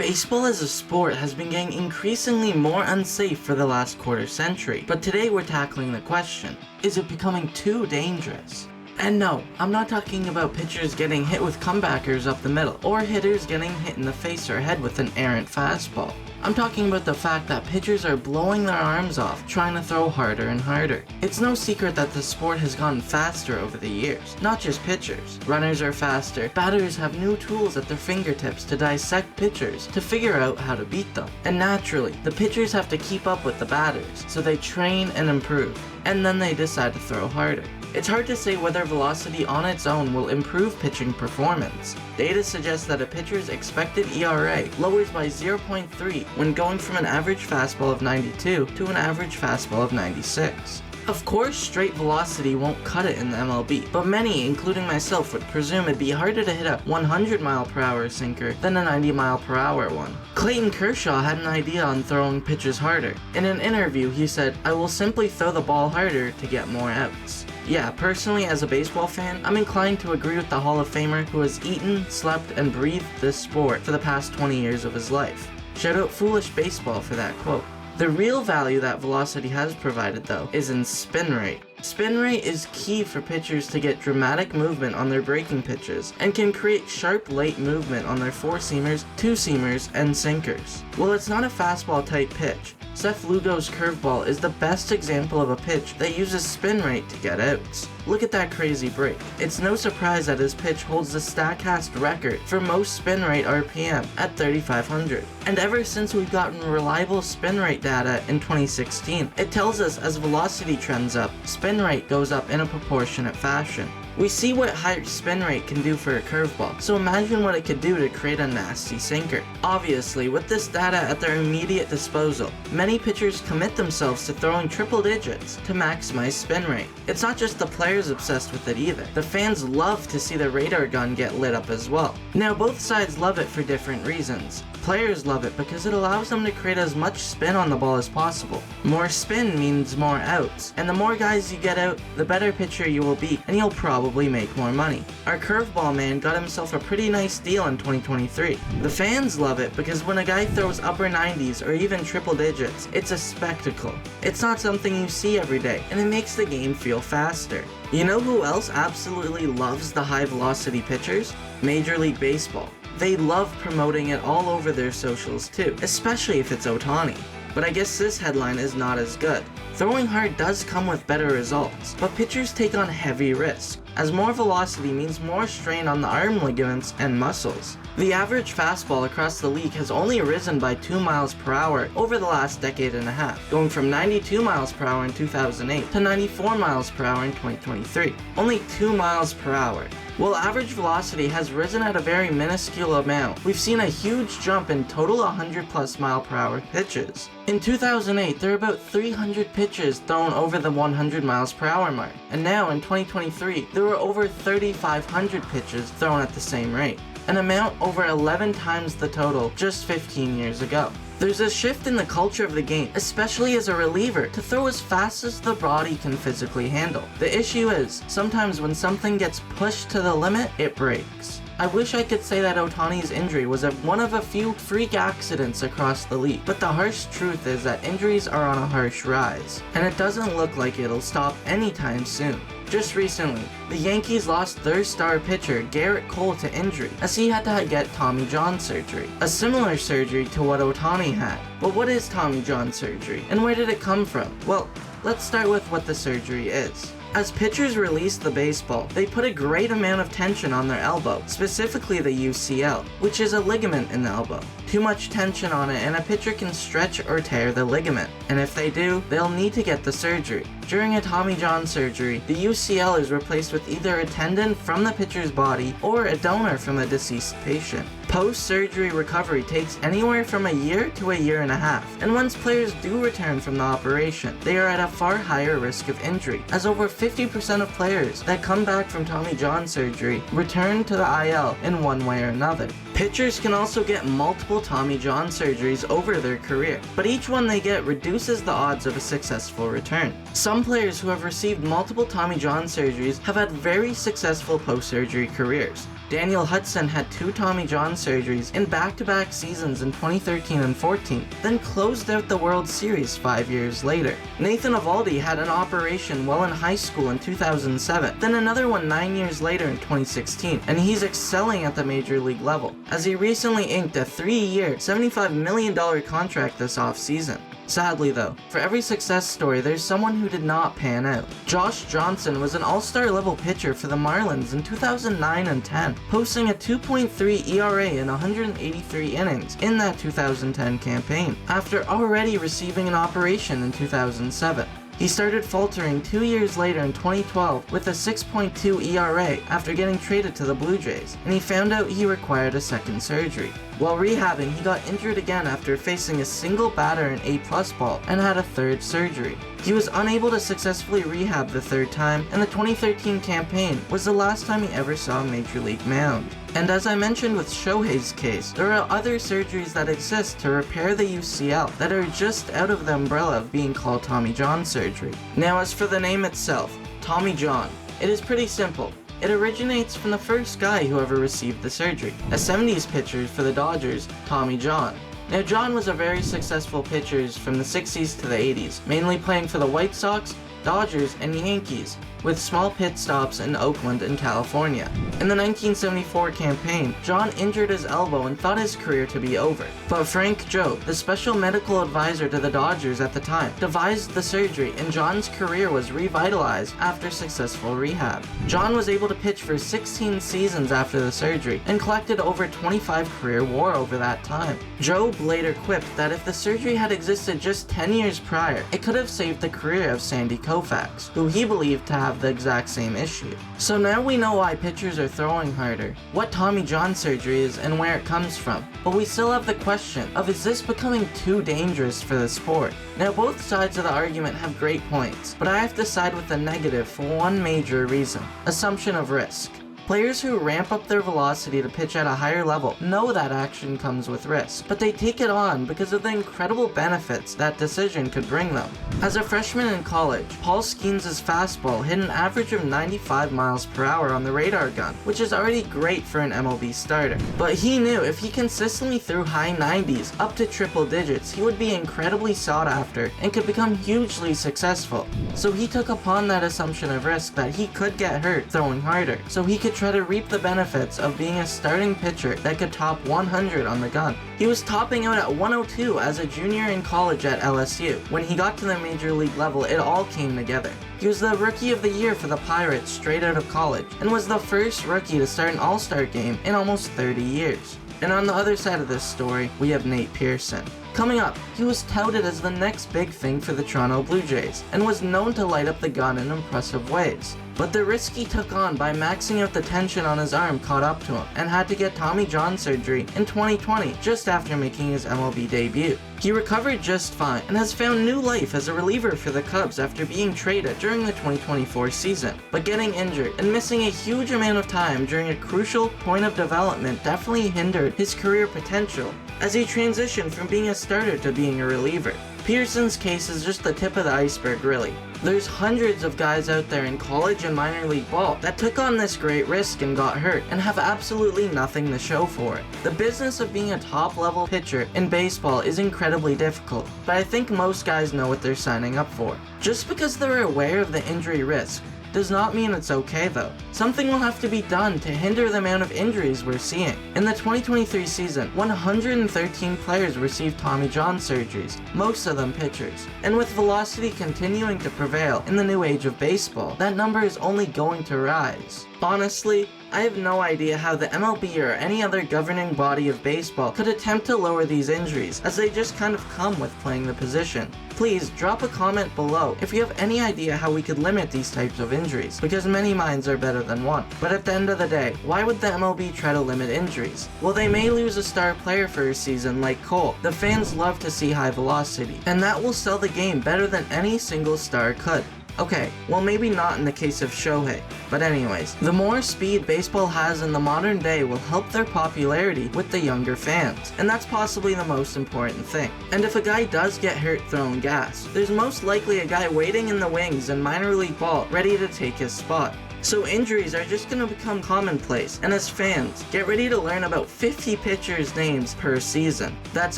Baseball as a sport has been getting increasingly more unsafe for the last quarter century, but today we're tackling the question, is it becoming too dangerous? And no, I'm not talking about pitchers getting hit with comebackers up the middle, or hitters getting hit in the face or head with an errant fastball. I'm talking about the fact that pitchers are blowing their arms off, trying to throw harder and harder. It's no secret that the sport has gotten faster over the years, not just pitchers. Runners are faster, batters have new tools at their fingertips to dissect pitchers to figure out how to beat them. And naturally, the pitchers have to keep up with the batters, so they train and improve, and then they decide to throw harder. It's hard to say whether velocity on its own will improve pitching performance. Data suggests that a pitcher's expected ERA lowers by 0.3 when going from an average fastball of 92 to an average fastball of 96. Of course, straight velocity won't cut it in the MLB, but many, including myself, would presume it'd be harder to hit a 100-mile-per-hour sinker than a 90-mile-per-hour one. Clayton Kershaw had an idea on throwing pitches harder. In an interview, he said, "I will simply throw the ball harder to get more outs." Yeah, personally, as a baseball fan, I'm inclined to agree with the Hall of Famer who has eaten, slept, and breathed this sport for the past 20 years of his life. Shout out Foolish Baseball for that quote. The real value that velocity has provided, though, is in spin rate. Spin rate is key for pitchers to get dramatic movement on their breaking pitches, and can create sharp late movement on their four-seamers, two-seamers, and sinkers. While it's not a fastball-type pitch, Seth Lugo's curveball is the best example of a pitch that uses spin rate to get outs. Look at that crazy break. It's no surprise that his pitch holds the StatCast record for most spin rate RPM at 3,500. And ever since we've gotten reliable spin rate data in 2016, it tells us as velocity trends up, spin rate goes up in a proportionate fashion. We see what higher spin rate can do for a curveball, so imagine what it could do to create a nasty sinker. Obviously, with this data at their immediate disposal, many pitchers commit themselves to throwing triple digits to maximize spin rate. It's not just the players obsessed with it either. The fans love to see the radar gun get lit up as well. Now, both sides love it for different reasons. Players love it because it allows them to create as much spin on the ball as possible. More spin means more outs, and the more guys you get out, the better pitcher you will be, and you'll probably make more money. Our curveball man got himself a pretty nice deal in 2023. The fans love it because when a guy throws upper 90s or even triple digits, it's a spectacle. It's not something you see every day, and it makes the game feel faster. You know who else absolutely loves the high velocity pitchers? Major League Baseball. They love promoting it all over their socials too, especially if it's Ohtani. But I guess this headline is not as good. Throwing hard does come with better results, but pitchers take on heavy risk, as more velocity means more strain on the arm ligaments and muscles. The average fastball across the league has only risen by 2 miles per hour over the last decade and a half, going from 92 miles per hour in 2008 to 94 miles per hour in 2023. Only 2 miles per hour. While average velocity has risen at a very minuscule amount, we've seen a huge jump in total 100+ mile/per-hour pitches. In 2008, there were about 300 pitches thrown over the 100 miles per hour mark, and now in 2023, there were over 3,500 pitches thrown at the same rate, an amount over 11 times the total just 15 years ago. There's a shift in the culture of the game, especially as a reliever, to throw as fast as the body can physically handle. The issue is, sometimes when something gets pushed to the limit, it breaks. I wish I could say that Ohtani's injury was one of a few freak accidents across the league, but the harsh truth is that injuries are on a harsh rise, and it doesn't look like it'll stop anytime soon. Just recently, the Yankees lost their star pitcher Garrett Cole to injury, as he had to get Tommy John surgery, a similar surgery to what Ohtani had. But what is Tommy John surgery, and where did it come from? Well, let's start with what the surgery is. As pitchers release the baseball, they put a great amount of tension on their elbow, specifically the UCL, which is a ligament in the elbow. Too much tension on it and a pitcher can stretch or tear the ligament, and if they do, they'll need to get the surgery. During a Tommy John surgery, the UCL is replaced with either a tendon from the pitcher's body or a donor from a deceased patient. Post-surgery recovery takes anywhere from a year to a year and a half, and once players do return from the operation, they are at a far higher risk of injury, as over 50% of players that come back from Tommy John surgery return to the IL in one way or another. Pitchers can also get multiple Tommy John surgeries over their career, but each one they get reduces the odds of a successful return. Some players who have received multiple Tommy John surgeries have had very successful post-surgery careers. Daniel Hudson had 2 Tommy John surgeries in back-to-back seasons in 2013 and 14, then closed out the World Series 5 years later. Nathan Eovaldi had an operation while in high school in 2007, then another one 9 years later in 2016, and he's excelling at the major league level, as he recently inked a 3-year, $75 million contract this offseason. Sadly though, for every success story there's someone who did not pan out. Josh Johnson was an all-star level pitcher for the Marlins in 2009 and 10, posting a 2.3 ERA in 183 innings in that 2010 campaign, after already receiving an operation in 2007. He started faltering 2 years later in 2012 with a 6.2 ERA after getting traded to the Blue Jays, and he found out he required a second surgery. While rehabbing, he got injured again after facing a single batter in A+ ball and had a third surgery. He was unable to successfully rehab the third time, and the 2013 campaign was the last time he ever saw a major league mound. And as I mentioned with Shohei's case, there are other surgeries that exist to repair the UCL that are just out of the umbrella of being called Tommy John surgery. Now as for the name itself, Tommy John, it is pretty simple. It originates from the first guy who ever received the surgery, a 70s pitcher for the Dodgers, Tommy John. Now John was a very successful pitcher from the 60s to the 80s, mainly playing for the White Sox, Dodgers, and Yankees, with small pit stops in Oakland and California. In the 1974 campaign, John injured his elbow and thought his career to be over. But Frank Joe, the special medical advisor to the Dodgers at the time, devised the surgery, and John's career was revitalized after successful rehab. John was able to pitch for 16 seasons after the surgery and collected over 25 career WAR over that time. Joe later quipped that if the surgery had existed just 10 years prior, it could have saved the career of Sandy Koufax, who he believed to have the exact same issue. So now we know why pitchers are throwing harder, what Tommy John surgery is, and where it comes from. But we still have the question of, is this becoming too dangerous for the sport? Now both sides of the argument have great points, but I have to side with the negative for one major reason: assumption of risk. Players who ramp up their velocity to pitch at a higher level know that action comes with risk, but they take it on because of the incredible benefits that decision could bring them. As a freshman in college, Paul Skeens' fastball hit an average of 95 miles per hour on the radar gun, which is already great for an MLB starter. But he knew if he consistently threw high 90s up to triple digits, he would be incredibly sought after and could become hugely successful. So he took upon that assumption of risk that he could get hurt throwing harder, so he could try to reap the benefits of being a starting pitcher that could top 100 on the gun. He was topping out at 102 as a junior in college at LSU. When he got to the major league level, it all came together. He was the Rookie of the Year for the Pirates straight out of college, and was the first rookie to start an All-Star game in almost 30 years. And on the other side of this story, we have Nate Pearson. Coming up, he was touted as the next big thing for the Toronto Blue Jays, and was known to light up the gun in impressive ways. But the risk he took on by maxing out the tension on his arm caught up to him, and had to get Tommy John surgery in 2020 just after making his MLB debut. He recovered just fine, and has found new life as a reliever for the Cubs after being traded during the 2024 season. But getting injured and missing a huge amount of time during a crucial point of development definitely hindered his career potential, as he transitioned from being a starter to being a reliever. Pearson's case is just the tip of the iceberg, really. There's hundreds of guys out there in college and minor league ball that took on this great risk and got hurt, and have absolutely nothing to show for it. The business of being a top-level pitcher in baseball is incredibly difficult, but I think most guys know what they're signing up for. Just because they're aware of the injury risk does not mean it's okay though. Something will have to be done to hinder the amount of injuries we're seeing. In the 2023 season, 113 players received Tommy John surgeries, most of them pitchers. And with velocity continuing to prevail in the new age of baseball, that number is only going to rise. Honestly, I have no idea how the MLB or any other governing body of baseball could attempt to lower these injuries, as they just kind of come with playing the position. Please drop a comment below if you have any idea how we could limit these types of injuries, because many minds are better than one. But at the end of the day, why would the MLB try to limit injuries? Well, they may lose a star player for a season like Cole. The fans love to see high velocity, and that will sell the game better than any single star could. Okay, well maybe not in the case of Shohei, but anyways, the more speed baseball has in the modern day will help their popularity with the younger fans, and that's possibly the most important thing. And if a guy does get hurt throwing gas, there's most likely a guy waiting in the wings in minor league ball ready to take his spot. So injuries are just gonna become commonplace, and as fans, get ready to learn about 50 pitchers' names per season. That's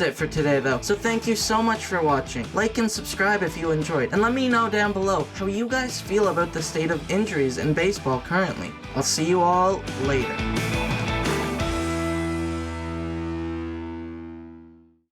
it for today though, so thank you so much for watching. Like and subscribe if you enjoyed, and let me know down below how you guys feel about the state of injuries in baseball currently. I'll see you all later.